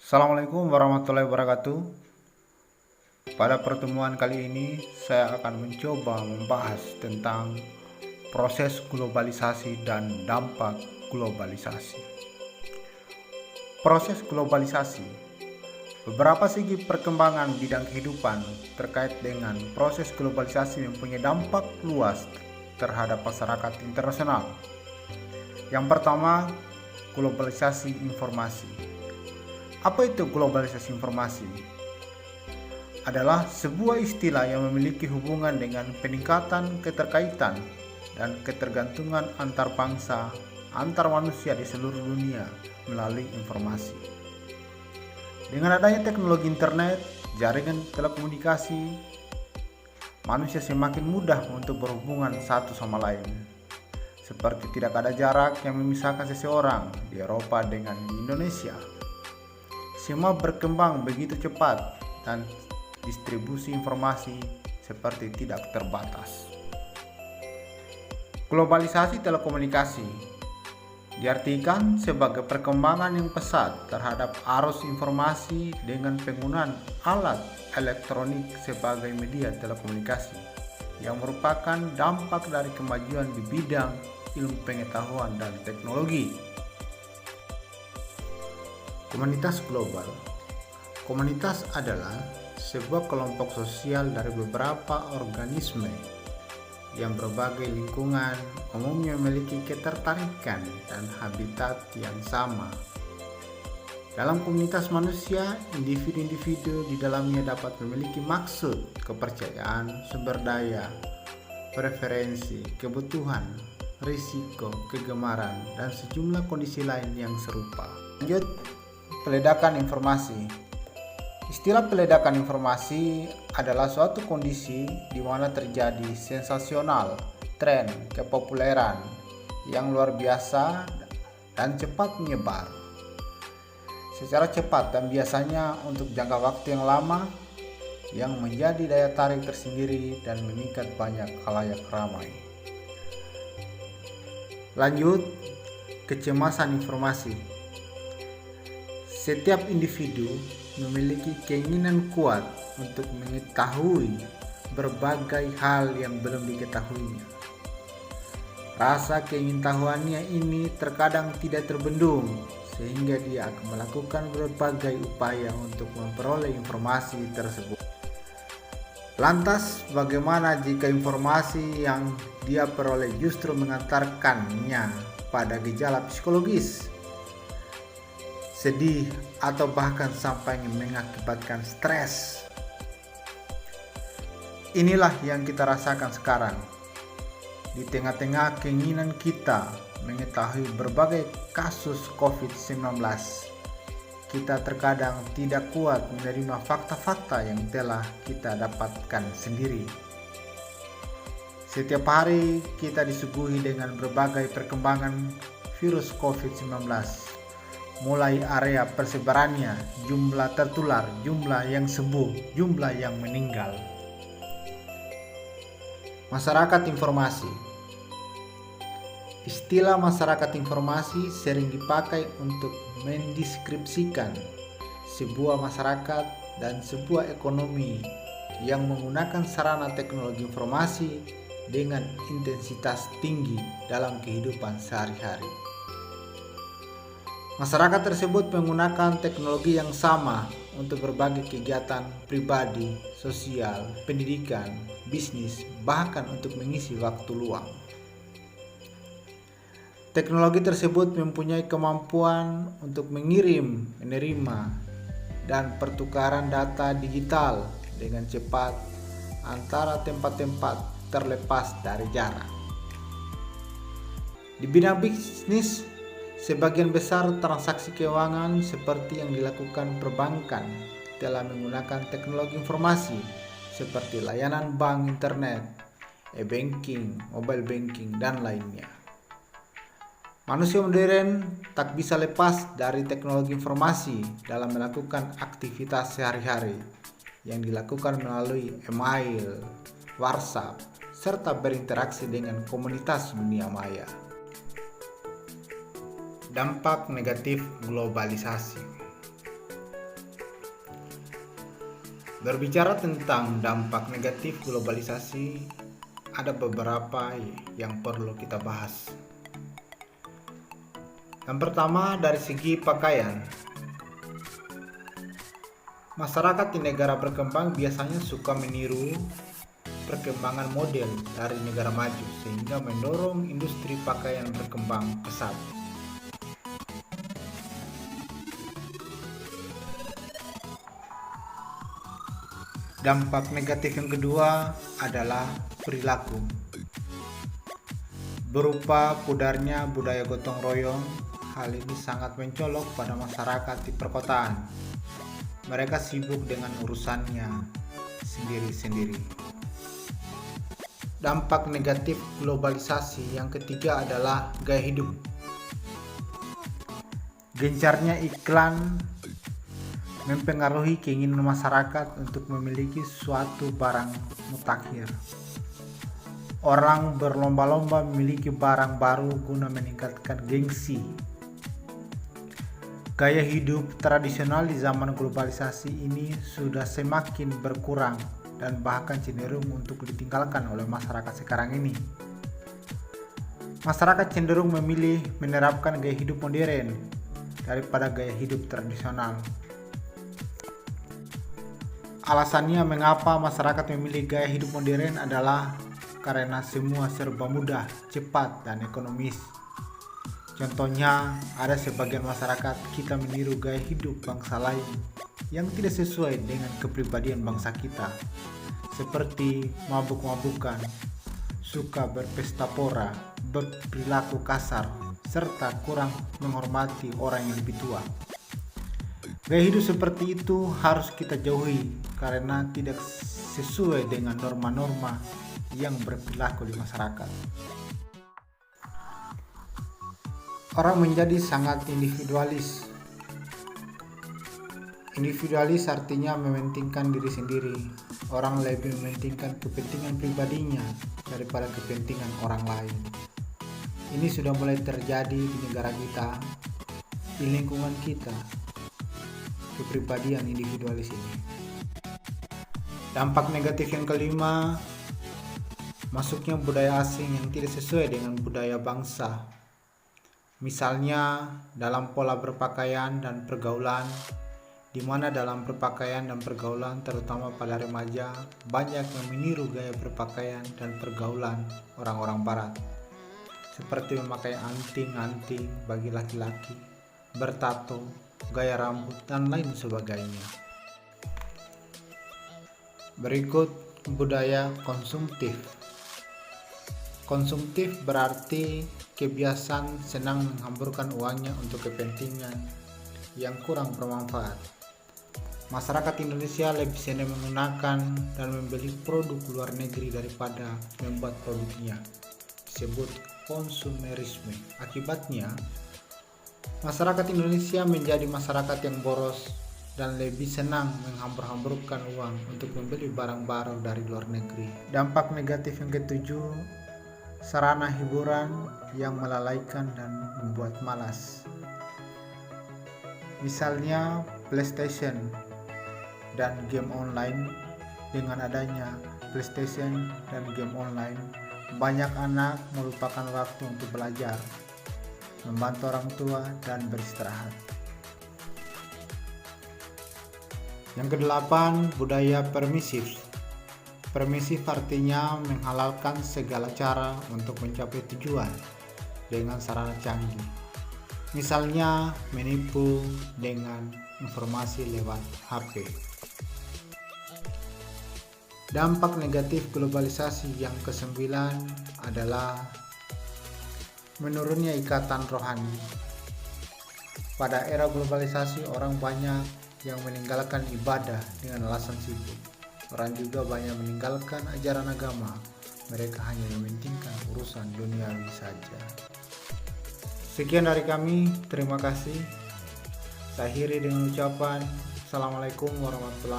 Assalamualaikum warahmatullahi wabarakatuh. Pada pertemuan kali ini saya akan mencoba membahas tentang proses globalisasi dan dampak globalisasi. Proses globalisasi. Beberapa segi perkembangan bidang kehidupan terkait dengan proses globalisasi mempunyai dampak luas terhadap masyarakat internasional. Yang pertama, globalisasi informasi. Apa itu globalisasi informasi? Adalah sebuah istilah yang memiliki hubungan dengan peningkatan keterkaitan dan ketergantungan antar bangsa, antar manusia di seluruh dunia melalui informasi. Dengan adanya teknologi internet, jaringan telekomunikasi, manusia semakin mudah untuk berhubungan satu sama lain. Seperti tidak ada jarak yang memisahkan seseorang di Eropa dengan di Indonesia. Semua berkembang begitu cepat dan distribusi informasi seperti tidak terbatas. Globalisasi telekomunikasi diartikan sebagai perkembangan yang pesat terhadap arus informasi dengan penggunaan alat elektronik sebagai media telekomunikasi yang merupakan dampak dari kemajuan di bidang ilmu pengetahuan dan teknologi. Komunitas global. Komunitas adalah sebuah kelompok sosial dari beberapa organisme yang berbagai lingkungan umumnya memiliki ketertarikan dan habitat yang sama. Dalam komunitas manusia, individu-individu di dalamnya dapat memiliki maksud, kepercayaan, sumber daya, preferensi, kebutuhan, risiko, kegemaran, dan sejumlah kondisi lain yang serupa. Lanjut. Peledakan informasi. Istilah peledakan informasi adalah suatu kondisi di mana terjadi sensasional, tren, kepopuleran yang luar biasa dan cepat menyebar. Secara cepat dan biasanya untuk jangka waktu yang lama yang menjadi daya tarik tersendiri dan mengikat banyak khalayak ramai. Lanjut, kecemasan informasi. Setiap individu memiliki keinginan kuat untuk mengetahui berbagai hal yang belum diketahuinya. Rasa keingintahuannya ini terkadang tidak terbendung, sehingga dia akan melakukan berbagai upaya untuk memperoleh informasi tersebut. Lantas, bagaimana jika informasi yang dia peroleh justru mengantarkannya pada gejala psikologis, sedih, atau bahkan sampai mengakibatkan stres? Inilah yang kita rasakan sekarang. Di tengah-tengah keinginan kita mengetahui berbagai kasus COVID-19, kita terkadang tidak kuat menerima fakta-fakta yang telah kita dapatkan sendiri. Setiap hari kita disuguhi dengan berbagai perkembangan virus COVID-19, mulai area persebarannya, jumlah tertular, jumlah yang sembuh, jumlah yang meninggal. Masyarakat informasi. Istilah masyarakat informasi sering dipakai untuk mendeskripsikan sebuah masyarakat dan sebuah ekonomi yang menggunakan sarana teknologi informasi dengan intensitas tinggi dalam kehidupan sehari-hari. Masyarakat tersebut menggunakan teknologi yang sama untuk berbagai kegiatan pribadi, sosial, pendidikan, bisnis, bahkan untuk mengisi waktu luang. Teknologi tersebut mempunyai kemampuan untuk mengirim, menerima, dan pertukaran data digital dengan cepat antara tempat-tempat terlepas dari jarak. Di bidang bisnis, sebagian besar transaksi keuangan seperti yang dilakukan perbankan telah menggunakan teknologi informasi seperti layanan bank internet, e-banking, mobile banking, dan lainnya. Manusia modern tak bisa lepas dari teknologi informasi dalam melakukan aktivitas sehari-hari yang dilakukan melalui email, WhatsApp, serta berinteraksi dengan komunitas dunia maya. Dampak negatif globalisasi. Berbicara tentang dampak negatif globalisasi, ada beberapa yang perlu kita bahas. Yang pertama, dari segi pakaian. Masyarakat di negara berkembang biasanya suka meniru perkembangan model dari negara maju, sehingga mendorong industri pakaian berkembang pesat. Dampak negatif yang kedua adalah perilaku. Berupa pudarnya budaya gotong royong, hal ini sangat mencolok pada masyarakat di perkotaan. Mereka sibuk dengan urusannya sendiri-sendiri. Dampak negatif globalisasi yang ketiga adalah gaya hidup. Gencarnya iklan mempengaruhi keinginan masyarakat untuk memiliki suatu barang mutakhir. Orang berlomba-lomba memiliki barang baru guna meningkatkan gengsi. Gaya hidup tradisional di zaman globalisasi ini sudah semakin berkurang dan bahkan cenderung untuk ditinggalkan oleh masyarakat sekarang ini. Masyarakat cenderung memilih menerapkan gaya hidup modern daripada gaya hidup tradisional. Alasannya mengapa masyarakat memilih gaya hidup modern adalah karena semua serba mudah, cepat, dan ekonomis. Contohnya, ada sebagian masyarakat kita meniru gaya hidup bangsa lain yang tidak sesuai dengan kepribadian bangsa kita, seperti mabuk-mabukan, suka berpesta pora, berperilaku kasar, serta kurang menghormati orang yang lebih tua. Gaya hidup seperti itu harus kita jauhi karena tidak sesuai dengan norma-norma yang berperilaku di masyarakat. Orang menjadi sangat individualis. Individualis artinya mementingkan diri sendiri. Orang lebih mementingkan kepentingan pribadinya daripada kepentingan orang lain. Ini sudah mulai terjadi di negara kita, di lingkungan kita. Kepribadian individualis ini. Dampak negatif yang kelima, masuknya budaya asing yang tidak sesuai dengan budaya bangsa. Misalnya dalam pola berpakaian dan pergaulan, di mana dalam berpakaian dan pergaulan terutama pada remaja banyak yang meniru gaya berpakaian dan pergaulan orang-orang barat, seperti memakai anting-anting bagi laki-laki, bertato, gaya rambut, dan lain sebagainya. Berikut budaya konsumtif. Konsumtif berarti kebiasaan senang menghamburkan uangnya untuk kepentingan yang kurang bermanfaat. Masyarakat Indonesia lebih senang menggunakan dan membeli produk luar negeri daripada membuat produknya. Disebut konsumerisme. Akibatnya, masyarakat Indonesia menjadi masyarakat yang boros dan lebih senang menghambur-hamburkan uang untuk membeli barang-barang dari luar negeri. Dampak negatif yang ketujuh, sarana hiburan yang melalaikan dan membuat malas. Misalnya PlayStation dan game online. Dengan adanya PlayStation dan game online, banyak anak melupakan waktu untuk belajar, membantu orang tua, dan beristirahat. Yang kedelapan, budaya permisif. Permisif artinya menghalalkan segala cara untuk mencapai tujuan dengan sarana canggih. Misalnya menipu dengan informasi lewat HP. Dampak negatif globalisasi yang kesembilan adalah menurunnya ikatan rohani. Pada era globalisasi, orang banyak yang meninggalkan ibadah dengan alasan sibuk. Orang juga banyak meninggalkan ajaran agama. Mereka hanya mementingkan urusan duniawi saja. Sekian dari kami, terima kasih. Saya akhiri dengan ucapan Assalamualaikum warahmatullahi wabarakatuh.